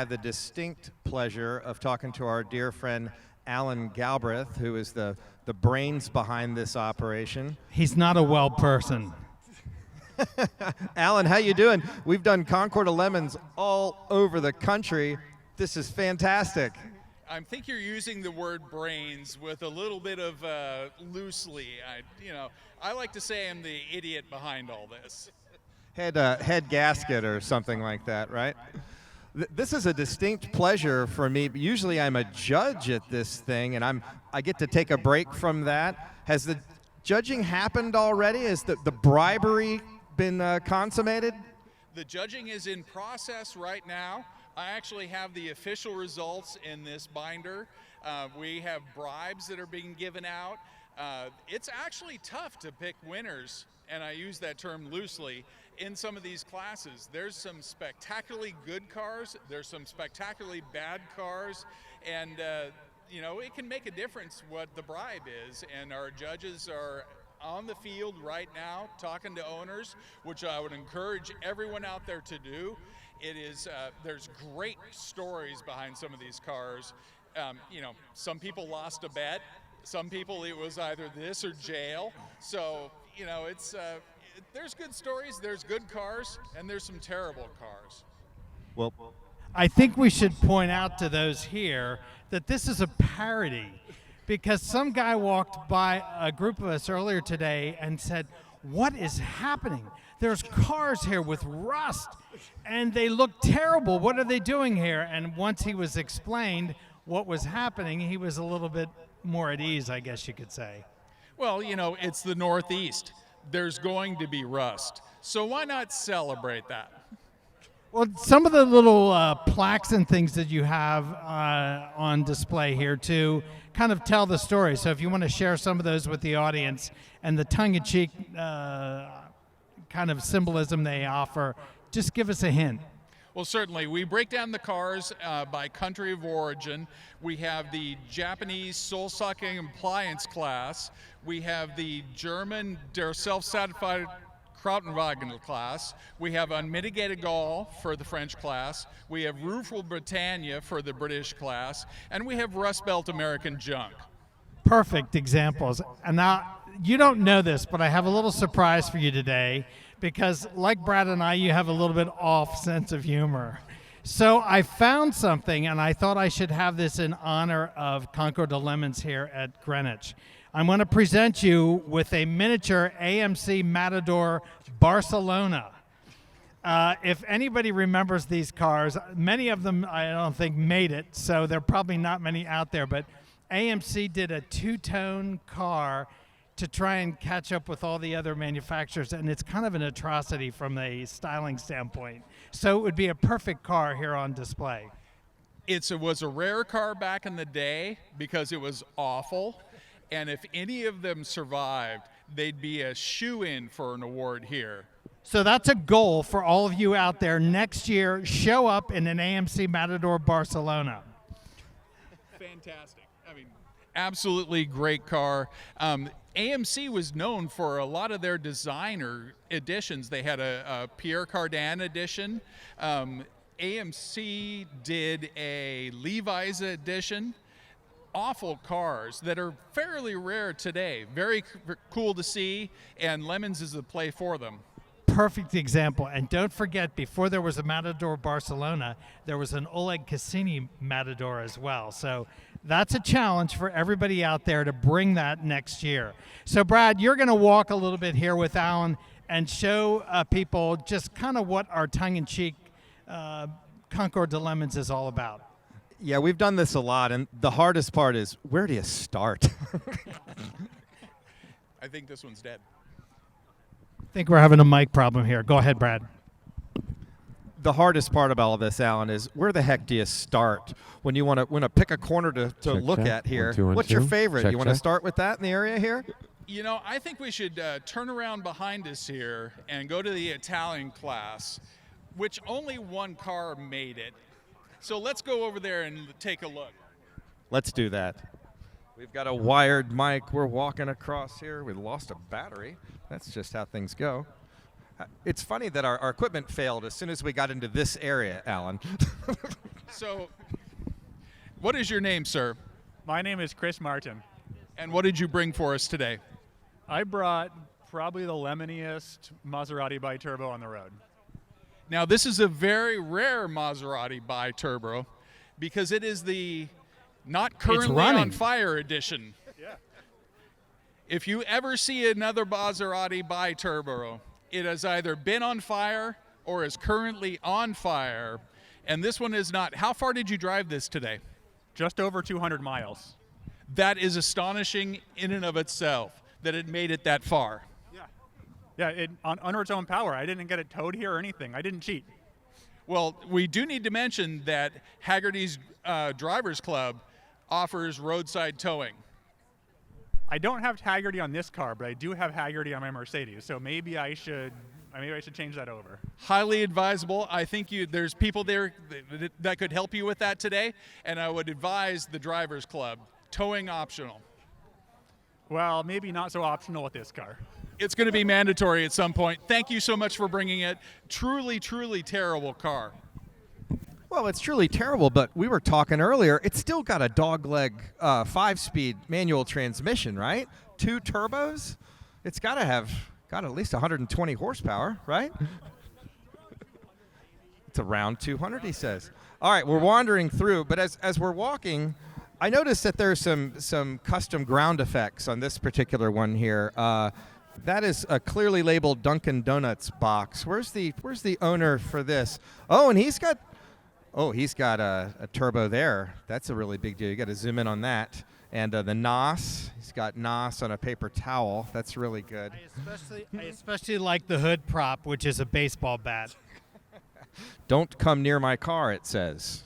I had the distinct pleasure of talking to our dear friend Alan Galbraith, who is the brains behind this operation. He's not a well person. Alan, how you doing? We've done Concours de Lemons all over the country. This is fantastic. I think you're using the word brains with a little bit of loosely. I like to say I'm the idiot behind all this. Head gasket or something like that, right? This is a distinct pleasure for me. Usually I'm a judge at this thing, and I get to take a break from that. Has the judging happened already? Has the bribery been consummated? The judging is in process right now. I actually have the official results in this binder. We have bribes that are being given out. It's actually tough to pick winners, and I use that term loosely, in some of these classes. There's some spectacularly good cars, there's some spectacularly bad cars, and it can make a difference what the bribe is, and our judges are on the field right now talking to owners, which I would encourage everyone out there to do. It is, there's great stories behind some of these cars. Some people lost a bet, some people it was either this or jail, so it's there's good stories, there's good cars, and there's some terrible cars. Well, I think we should point out to those here that this is a parody, because some guy walked by a group of us earlier today and said, "What is happening? There's cars here with rust, and they look terrible. What are they doing here?" And once he was explained what was happening, he was a little bit more at ease, I guess you could say. Well, it's the Northeast. There's going to be rust. So why not celebrate that? Well, some of the little plaques and things that you have on display here too kind of tell the story. So if you want to share some of those with the audience and the tongue-in-cheek kind of symbolism they offer, just give us a hint. Well, certainly. We break down the cars by country of origin. We have the Japanese soul-sucking appliance class. We have the German, der self-satisfied Krautenwagen class. We have unmitigated gall for the French class. We have rueful Britannia for the British class. And we have Rust Belt American junk. Perfect examples. And now, you don't know this, but I have a little surprise for you today, because like Brad and I, you have a little bit off sense of humor. So I found something, and I thought I should have this in honor of Concours de Lemons here at Greenwich. I'm going to present you with a miniature AMC Matador Barcelona. If anybody remembers these cars, many of them I don't think made it, so there are probably not many out there, but AMC did a two-tone car to try and catch up with all the other manufacturers, and it's kind of an atrocity from a styling standpoint. So it would be a perfect car here on display. It was a rare car back in the day because it was awful, and if any of them survived, they'd be a shoe-in for an award here. So that's a goal for all of you out there. Next year, show up in an AMC Matador Barcelona. Fantastic. I mean, absolutely great car. AMC was known for a lot of their designer editions. They had a Pierre Cardin edition. AMC did a Levi's edition. Awful cars that are fairly rare today. Very cool to see, and Lemons is the play for them. Perfect example. And don't forget, before there was a Matador Barcelona, there was an Oleg Cassini Matador as well. So that's a challenge for everybody out there to bring that next year. So Brad, you're going to walk a little bit here with Alan and show people just kind of what our tongue-in-cheek Concours de Lemons is all about. Yeah, we've done this a lot, and the hardest part is, where do you start? I think this one's dead. I think we're having a mic problem here. Go ahead, Brad. The hardest part about all this, Alan, is where the heck do you start when you want to pick a corner to look at here? 1, 2, 1, What's your 2. favorite? You want to Check. start with that in the area here? I think we should turn around behind us here and go to the Italian class, which only one car made it. So let's go over there and take a look. Let's do that. We've got a wired mic. We're walking across here. We lost a battery. That's just how things go. It's funny that our equipment failed as soon as we got into this area, Alan. So, what is your name, sir? My name is Chris Martin. And what did you bring for us today? I brought probably the lemoniest Maserati bi-turbo on the road. Now, this is a very rare Maserati bi-turbo because it is the not currently on fire edition. Yeah. If you ever see another Maserati bi-turbo, it has either been on fire or is currently on fire. And this one is not. How far did you drive this today? Just over 200 miles. That is astonishing in and of itself that it made it that far. Yeah, under its own power. I didn't get it towed here or anything. I didn't cheat. Well, we do need to mention that Hagerty's Drivers Club offers roadside towing. I don't have Hagerty on this car, but I do have Hagerty on my Mercedes. So maybe I should change that over. Highly advisable. I think there's people there that could help you with that today, and I would advise the Drivers Club. Towing optional. Well, maybe not so optional with this car. It's going to be mandatory at some point. Thank you so much for bringing it. Truly, truly terrible car. Well, it's truly terrible, but we were talking earlier. It's still got a dogleg 5-speed manual transmission, right? 2 turbos. It's got at least 120 horsepower, right? It's around 200, he says. All right, we're wandering through, but as we're walking, I noticed that there's some custom ground effects on this particular one here. That is a clearly labeled Dunkin' Donuts box. Where's the owner for this? Oh, and he's got a turbo there. That's a really big deal. You got to zoom in on that. And the NOS, he's got NOS on a paper towel. That's really good. I especially like the hood prop, which is a baseball bat. Don't come near my car, it says,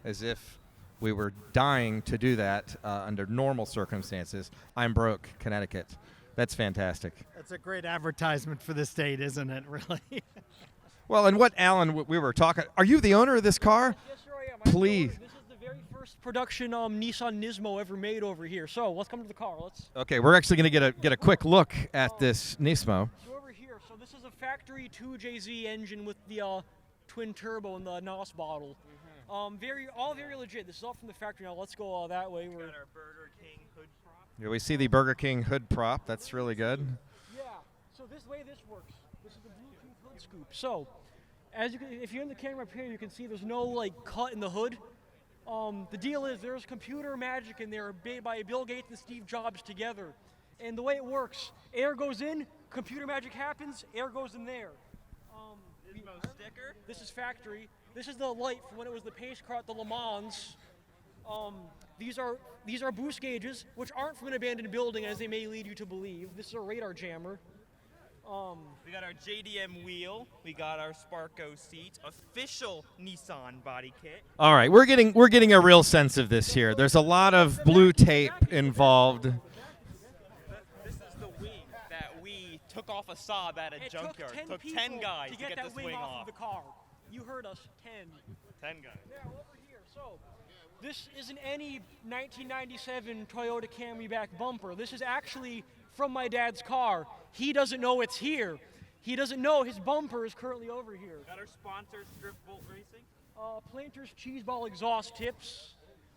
as if we were dying to do that under normal circumstances. I'm broke, Connecticut. That's fantastic. That's a great advertisement for the state, isn't it, really? Well, and what, Alan, we were talking, are you the owner of this car? Yes, sir, I am. Please. This is the very first production Nissan Nismo ever made over here. So let's come to the car. Okay, we're actually going to get a quick look at this Nismo. So over here, so this is a factory 2JZ engine with the twin turbo and the NOS bottle. All very legit. This is all from the factory. Now let's go that way. We got our Burger King hood prop. Here we see the Burger King hood prop. That's really good. Yeah. So this way this works. This is the Bluetooth hood scoop. So, if you're in the camera up here, you can see there's no cut in the hood. The deal is there's computer magic in there by Bill Gates and Steve Jobs together. And the way it works, air goes in, computer magic happens, air goes in there. Nismo sticker. This is factory. This is the light from when it was the pace car at the Le Mans. These are boost gauges, which aren't from an abandoned building, as they may lead you to believe. This is a radar jammer. We got our JDM wheel. We got our Sparco seats. Official Nissan body kit. All right, we're getting a real sense of this here. There's a lot of blue tape involved. This is the wing that we took off a Saab at a junkyard. Took 10 guys to get that this wing wing off off. of the car. You heard us, 10. 10 guys. Now over here, so this isn't any 1997 Toyota Camry back bumper. This is actually from my dad's car. He doesn't know it's here. He doesn't know his bumper is currently over here. Got our sponsor, Strip Bolt Racing. Planter's cheeseball exhaust tips.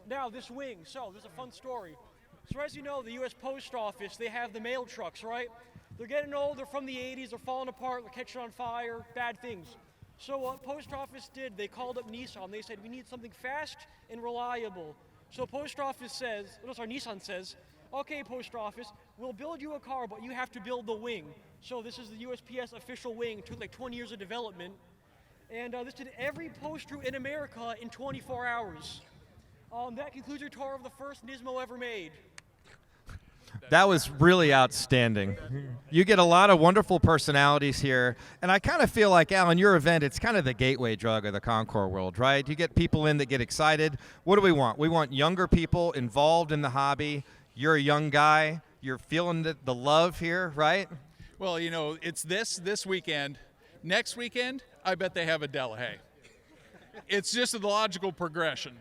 Now this wing. So there's a fun story. So as you know, the U.S. Post Office, they have the mail trucks, right? They're getting old. They're from the 80s. They're falling apart. They're catching on fire. Bad things. So what Post Office did, they called up Nissan. They said, we need something fast and reliable. So Nissan says, okay, Post Office, we'll build you a car, but you have to build the wing. So this is the USPS official wing. It took like 20 years of development. And this did every post route in America in 24 hours. That concludes your tour of the first Nismo ever made. That was really outstanding. You get a lot of wonderful personalities here, and I kind of feel like, Alan, your event, it's kind of the gateway drug of the Concours world, right? You get people in that get excited. What do we want? We want younger people involved in the hobby. You're a young guy. You're feeling the love here, right? Well, you know, it's this weekend. Next weekend, I bet they have a Delahaye. It's just the logical progression.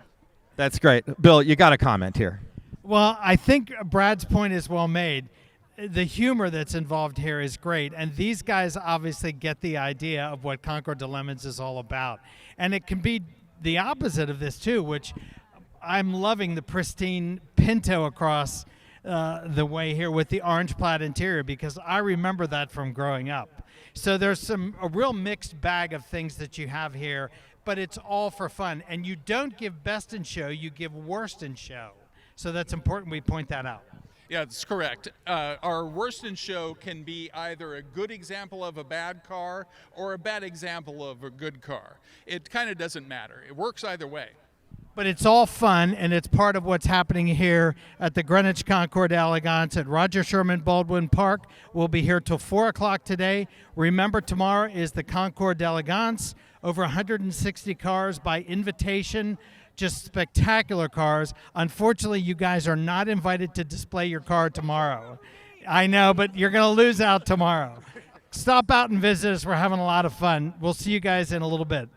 That's great. Bill, you got a comment here. Well, I think Brad's point is well made. The humor that's involved here is great, and these guys obviously get the idea of what Concours de Lemons is all about. And it can be the opposite of this too, which I'm loving the pristine Pinto across the way here with the orange plaid interior, because I remember that from growing up. So there's a real mixed bag of things that you have here, but it's all for fun. And you don't give best in show, you give worst in show. So that's important we point that out. Yeah, that's correct. Our worst in show can be either a good example of a bad car or a bad example of a good car. It kind of doesn't matter. It works either way. But it's all fun, and it's part of what's happening here at the Greenwich Concours d'Elegance at Roger Sherman Baldwin Park. We'll be here till 4 o'clock today. Remember, tomorrow is the Concours d'Elegance. Over 160 cars by invitation, just spectacular cars. Unfortunately, you guys are not invited to display your car tomorrow. I know, but you're going to lose out tomorrow. Stop out and visit us. We're having a lot of fun. We'll see you guys in a little bit.